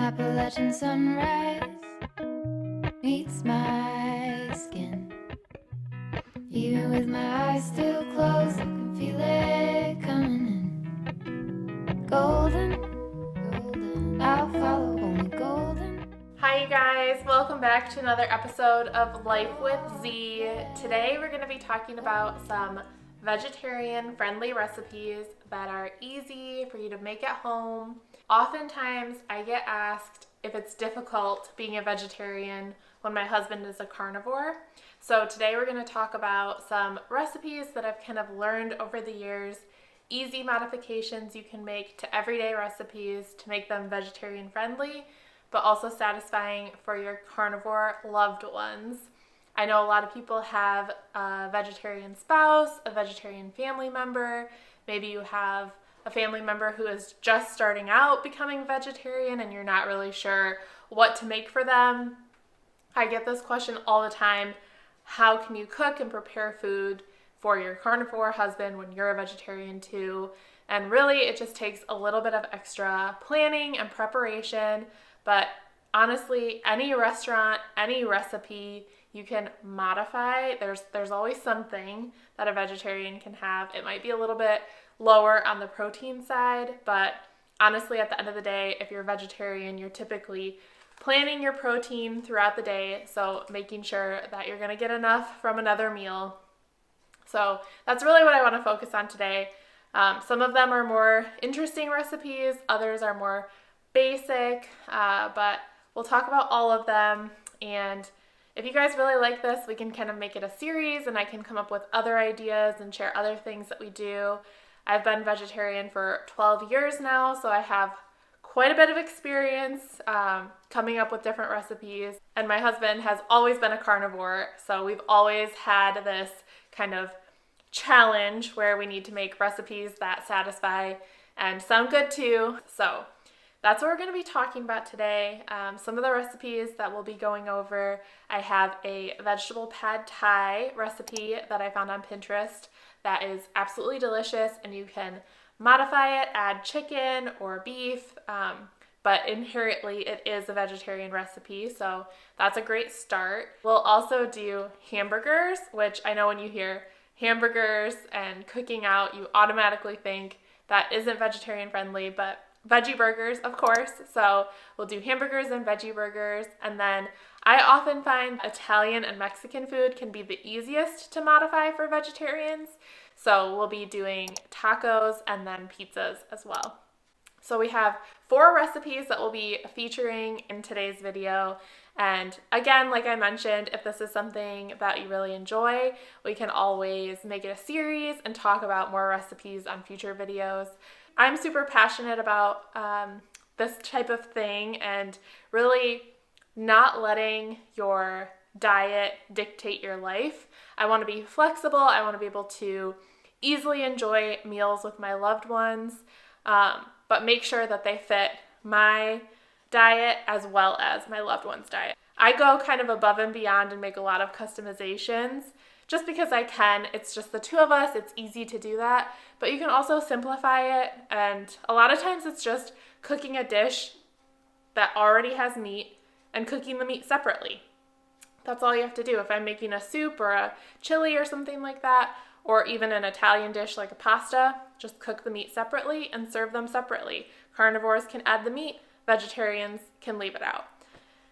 Appalachian sunrise meets my skin. Even with my eyes still closed, I can feel it coming in. Golden, golden, I'll follow only golden. Hi you guys, welcome back to another episode of Life with Z. Today we're going to be talking about some vegetarian friendly recipes that are easy for you to make at home. Oftentimes I get asked if it's difficult being a vegetarian when my husband is a carnivore. So today we're going to talk about some recipes that I've kind of learned over the years, easy modifications you can make to everyday recipes to make them vegetarian friendly, but also satisfying for your carnivore loved ones. I know a lot of people have a vegetarian spouse, a vegetarian family member. Maybe you have a family member who is just starting out becoming vegetarian and you're not really sure what to make for them. I get this question all the time. How can you cook and prepare food for your carnivore husband when you're a vegetarian too? And really, it just takes a little bit of extra planning and preparation. But honestly, any restaurant, any recipe you can modify. There's always something that a vegetarian can have. It might be a little bit lower on the protein side, but honestly, at the end of the day, if you're a vegetarian, you're typically planning your protein throughout the day, so making sure that you're going to get enough from another meal. So that's really what I want to focus on today. Some of them are more interesting recipes, others are more basic, but we'll talk about all of them. And if you guys really like this, we can kind of make it a series and I can come up with other ideas and share other things that we do. I've been vegetarian for 12 years now, so I have quite a bit of experience coming up with different recipes. And my husband has always been a carnivore, so we've always had this kind of challenge where we need to make recipes that satisfy and sound good too. So that's what we're going to be talking about today. Some of the recipes that we'll be going over, I have a vegetable pad thai recipe that I found on Pinterest that is absolutely delicious, and you can modify it, add chicken or beef, but inherently it is a vegetarian recipe, so that's a great start. We'll also do hamburgers, which I know when you hear hamburgers and cooking out, you automatically think that isn't vegetarian friendly, but veggie burgers, of course. So we'll do hamburgers and veggie burgers. And then I often find Italian and Mexican food can be the easiest to modify for vegetarians. So we'll be doing tacos and then pizzas as well. So we have 4 recipes that we'll be featuring in today's video. And again, like I mentioned, if this is something that you really enjoy, we can always make it a series and talk about more recipes on future videos. I'm super passionate about this type of thing and really not letting your diet dictate your life. I want to be flexible. I want to be able to easily enjoy meals with my loved ones, but make sure that they fit my diet as well as my loved one's diet. I go kind of above and beyond and make a lot of customizations just because I can. It's just the two of us. It's easy to do that, but you can also simplify it. And a lot of times it's just cooking a dish that already has meat and cooking the meat separately. That's all you have to do. If I'm making a soup or a chili or something like that, or even an Italian dish like a pasta, just cook the meat separately and serve them separately. Carnivores can add the meat, vegetarians can leave it out.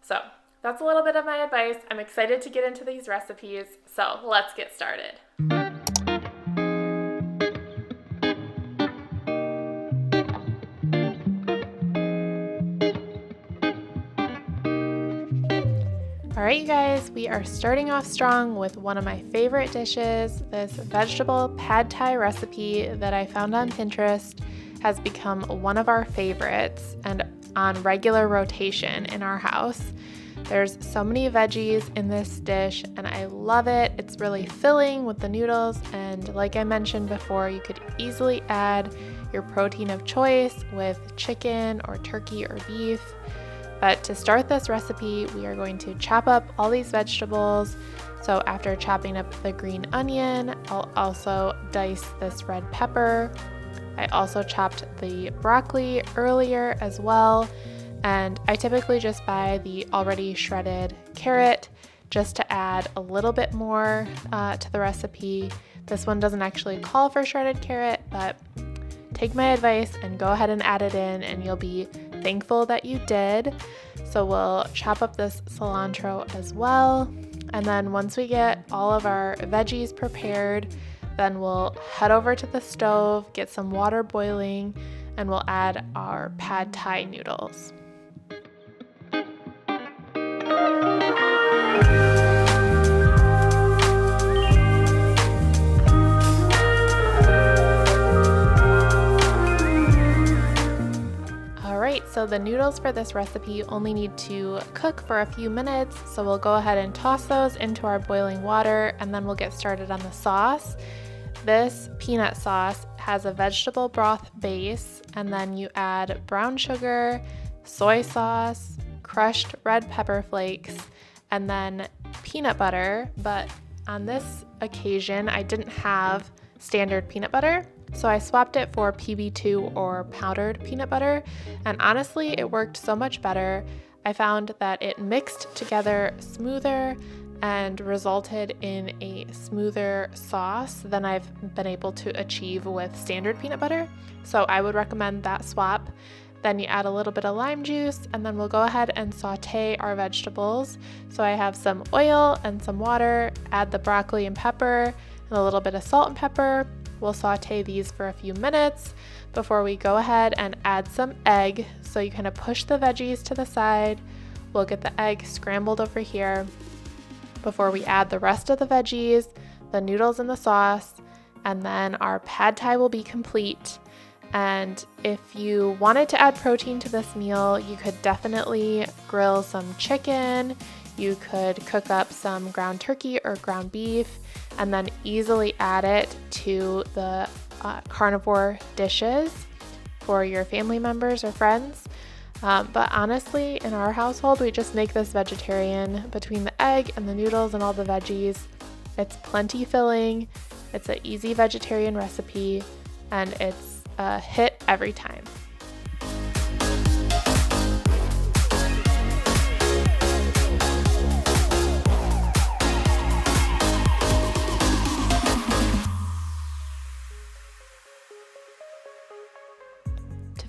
So that's a little bit of my advice. I'm excited to get into these recipes, so let's get started. All right, you guys, we are starting off strong with one of my favorite dishes. This vegetable pad thai recipe that I found on Pinterest has become one of our favorites and on regular rotation in our house. There's so many veggies in this dish and I love it. It's really filling with the noodles, and like I mentioned before, you could easily add your protein of choice with chicken or turkey or beef. But to start this recipe, we are going to chop up all these vegetables. So after chopping up the green onion, I'll also dice this red pepper. I also chopped the broccoli earlier as well. And I typically just buy the already shredded carrot just to add a little bit more to the recipe. This one doesn't actually call for shredded carrot, but take my advice and go ahead and add it in, and you'll be thankful that you did. So we'll chop up this cilantro as well. And then once we get all of our veggies prepared, then we'll head over to the stove, get some water boiling, and we'll add our pad thai noodles. So the noodles for this recipe only need to cook for a few minutes, so we'll go ahead and toss those into our boiling water, and then we'll get started on the sauce. This peanut sauce has a vegetable broth base, and then you add brown sugar, soy sauce, crushed red pepper flakes, and then peanut butter. But on this occasion, I didn't have standard peanut butter, so I swapped it for PB2 or powdered peanut butter, and honestly, it worked so much better. I found that it mixed together smoother and resulted in a smoother sauce than I've been able to achieve with standard peanut butter. So I would recommend that swap. Then you add a little bit of lime juice, and then we'll go ahead and saute our vegetables. So I have some oil and some water, add the broccoli and pepper, and a little bit of salt and pepper. We'll saute these for a few minutes before we go ahead and add some egg. So you kind of push the veggies to the side. We'll get the egg scrambled over here before we add the rest of the veggies, the noodles and the sauce, and then our pad thai will be complete. And if you wanted to add protein to this meal, you could definitely grill some chicken. You could cook up some ground turkey or ground beef and then easily add it to the carnivore dishes for your family members or friends. But honestly, in our household, we just make this vegetarian between the egg and the noodles and all the veggies. It's plenty filling, it's an easy vegetarian recipe, and it's a hit every time.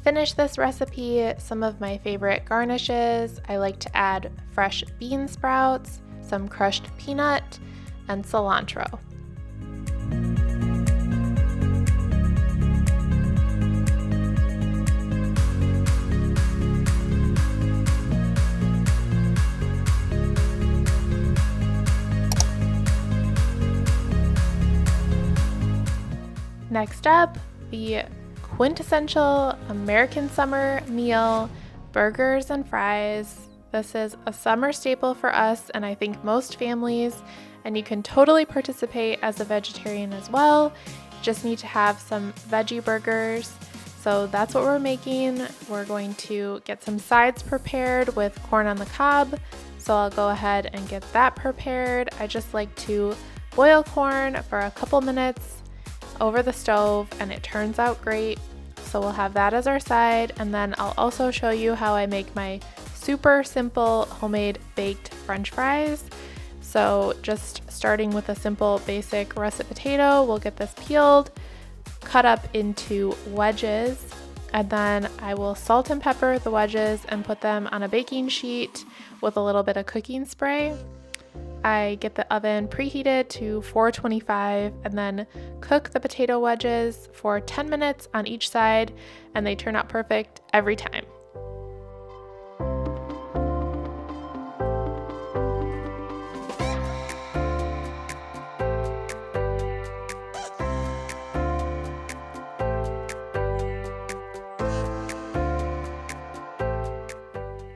Finish this recipe, some of my favorite garnishes. I like to add fresh bean sprouts, some crushed peanut, and cilantro. Next up, the quintessential American summer meal, burgers and fries. This is a summer staple for us and I think most families, and you can totally participate as a vegetarian as well. You just need to have some veggie burgers. So that's what we're making. We're going to get some sides prepared with corn on the cob. So I'll go ahead and get that prepared. I just like to boil corn for a couple minutes over the stove and it turns out great. So we'll have that as our side, and then I'll also show you how I make my super simple homemade baked French fries. So just starting with a simple basic russet potato, we'll get this peeled, cut up into wedges, and then I will salt and pepper the wedges and put them on a baking sheet with a little bit of cooking spray. I get the oven preheated to 425 and then cook the potato wedges for 10 minutes on each side, and they turn out perfect every time.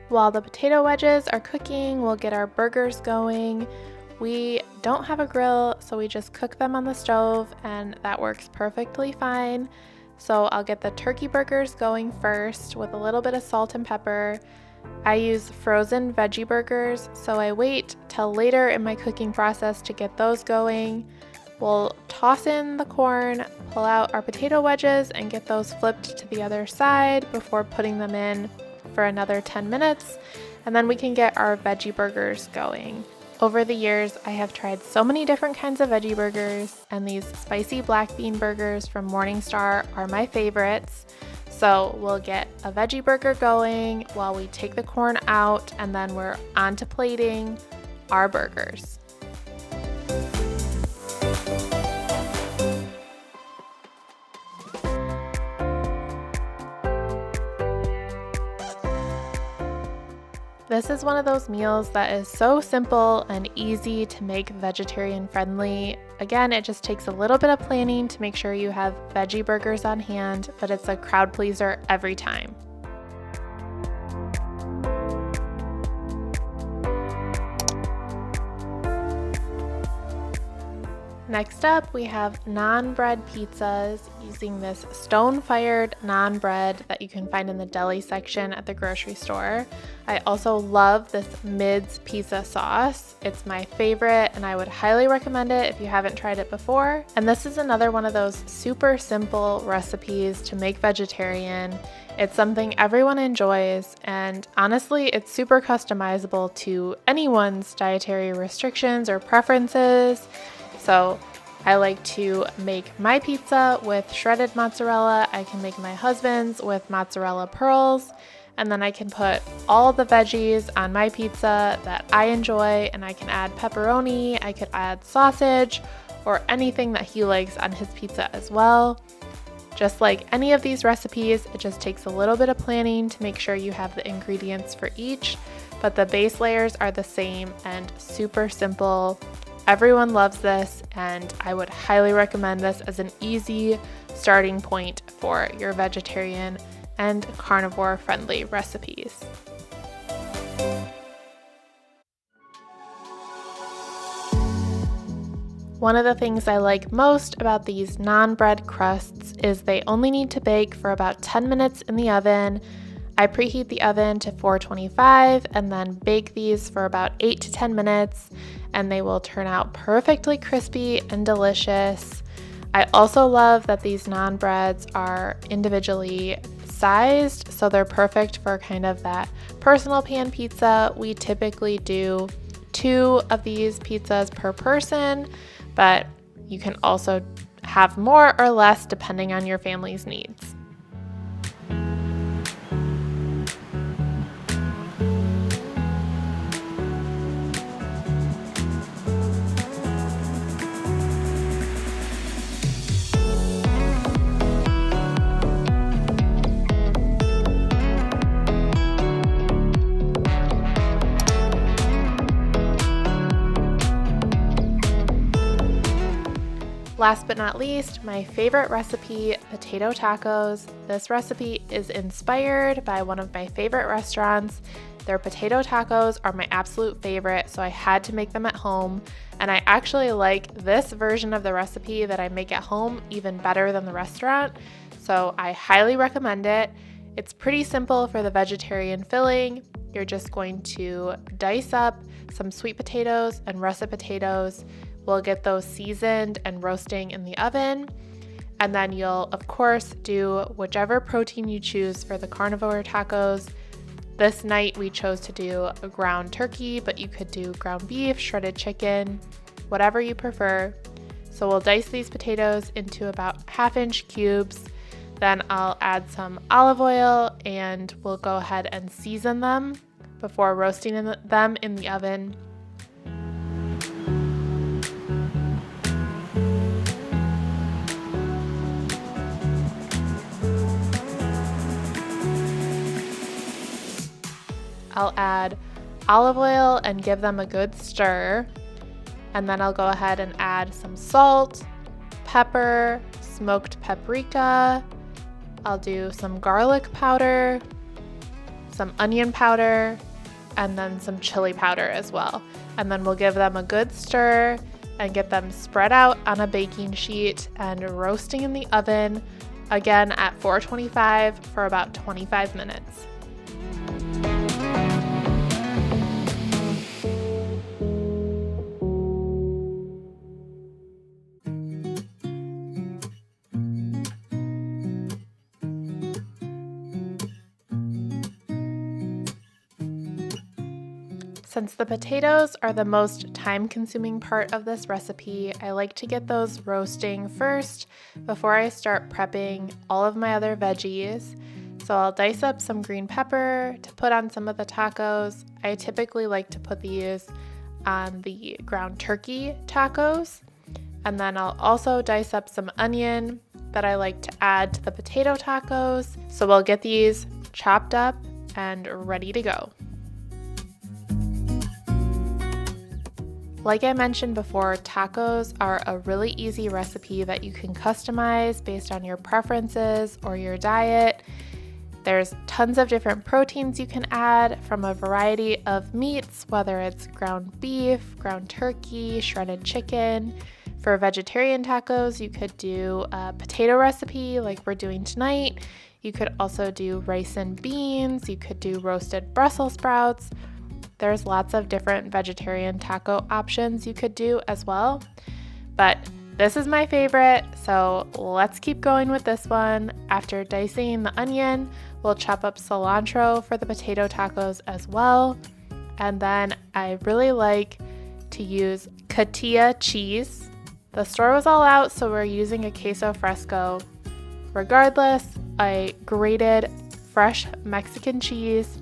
While the potato wedges are cooking, we'll get our burgers going. We don't have a grill, so we just cook them on the stove, and that works perfectly fine. So I'll get the turkey burgers going first with a little bit of salt and pepper. I use frozen veggie burgers, so I wait till later in my cooking process to get those going. We'll toss in the corn, pull out our potato wedges, and get those flipped to the other side before putting them in. for another 10 minutes, and then we can get our veggie burgers going. Over the years, I have tried so many different kinds of veggie burgers, and these spicy black bean burgers from Morningstar are my favorites. So we'll get a veggie burger going while we take the corn out, and then we're on to plating our burgers. This is one of those meals that is so simple and easy to make vegetarian friendly. Again, it just takes a little bit of planning to make sure you have veggie burgers on hand, but it's a crowd pleaser every time. Next up, we have naan bread pizzas using this stone-fired naan bread that you can find in the deli section at the grocery store. I also love this Mids pizza sauce. It's my favorite, and I would highly recommend it if you haven't tried it before. And this is another one of those super simple recipes to make vegetarian. It's something everyone enjoys, and honestly, it's super customizable to anyone's dietary restrictions or preferences. So I like to make my pizza with shredded mozzarella. I can make my husband's with mozzarella pearls, and then I can put all the veggies on my pizza that I enjoy, and I can add pepperoni, I could add sausage, or anything that he likes on his pizza as well. Just like any of these recipes, it just takes a little bit of planning to make sure you have the ingredients for each, but the base layers are the same and super simple. Everyone loves this, and I would highly recommend this as an easy starting point for your vegetarian and carnivore friendly recipes. One of the things I like most about these naan bread crusts is they only need to bake for about 10 minutes in the oven. I preheat the oven to 425 and then bake these for about 8 to 10 minutes, and they will turn out perfectly crispy and delicious. I also love that these naan breads are individually sized, so they're perfect for kind of that personal pan pizza. We typically do 2 of these pizzas per person, but you can also have more or less depending on your family's needs. Last but not least, my favorite recipe, potato tacos. This recipe is inspired by one of my favorite restaurants. Their potato tacos are my absolute favorite, so I had to make them at home. And I actually like this version of the recipe that I make at home even better than the restaurant, so I highly recommend it. It's pretty simple for the vegetarian filling. You're just going to dice up some sweet potatoes and russet potatoes. We'll get those seasoned and roasting in the oven. And then you'll, of course, do whichever protein you choose for the carnivore tacos. This night we chose to do a ground turkey, but you could do ground beef, shredded chicken, whatever you prefer. So we'll dice these potatoes into about 1/2-inch cubes. Then I'll add some olive oil and we'll go ahead and season them before roasting them in the oven. I'll add olive oil and give them a good stir. And then I'll go ahead and add some salt, pepper, smoked paprika. I'll do some garlic powder, some onion powder, and then some chili powder as well. And then we'll give them a good stir and get them spread out on a baking sheet and roasting in the oven, again at 425 for about 25 minutes. Since the potatoes are the most time-consuming part of this recipe, I like to get those roasting first before I start prepping all of my other veggies. So I'll dice up some green pepper to put on some of the tacos. I typically like to put these on the ground turkey tacos. And then I'll also dice up some onion that I like to add to the potato tacos. So we'll get these chopped up and ready to go. Like I mentioned before, tacos are a really easy recipe that you can customize based on your preferences or your diet. There's tons of different proteins you can add from a variety of meats, whether it's ground beef, ground turkey, shredded chicken. For vegetarian tacos, you could do a potato recipe like we're doing tonight. You could also do rice and beans. You could do roasted Brussels sprouts. There's lots of different vegetarian taco options you could do as well. But this is my favorite, so let's keep going with this one. After dicing the onion, we'll chop up cilantro for the potato tacos as well. And then I really like to use cotija cheese. The store was all out, so we're using a queso fresco. Regardless, a grated fresh Mexican cheese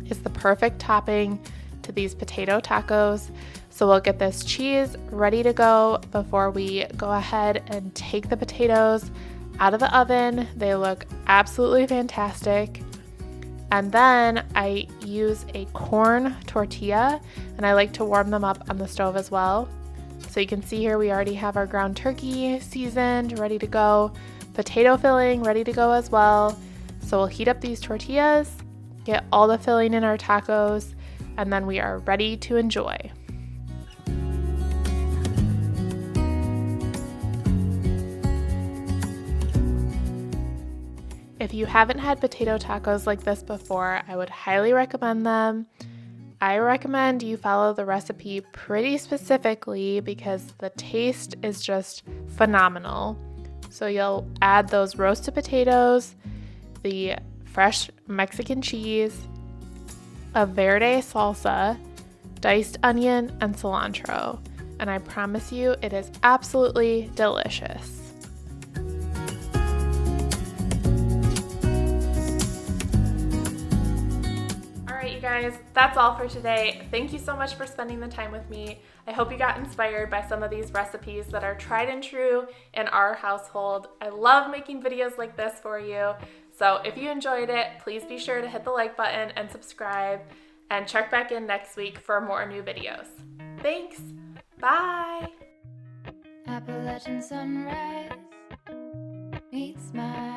is the perfect topping to these potato tacos. So we'll get this cheese ready to go before we go ahead and take the potatoes out of the oven. They look absolutely fantastic. And then I use a corn tortilla, and I like to warm them up on the stove as well. So you can see here we already have our ground turkey seasoned, ready to go. Potato filling ready to go as well. So we'll heat up these tortillas, get all the filling in our tacos, and then we are ready to enjoy. If you haven't had potato tacos like this before, I would highly recommend them. I recommend you follow the recipe pretty specifically because the taste is just phenomenal. So you'll add those roasted potatoes, the fresh Mexican cheese, a verde salsa, diced onion, and cilantro. And I promise you, it is absolutely delicious. Alright, you guys, that's all for today. Thank you so much for spending the time with me. I hope you got inspired by some of these recipes that are tried and true in our household. I love making videos like this for you. So if you enjoyed it, please be sure to hit the like button and subscribe, and check back in next week for more new videos. Thanks. Bye. Appalachian sunrise meets my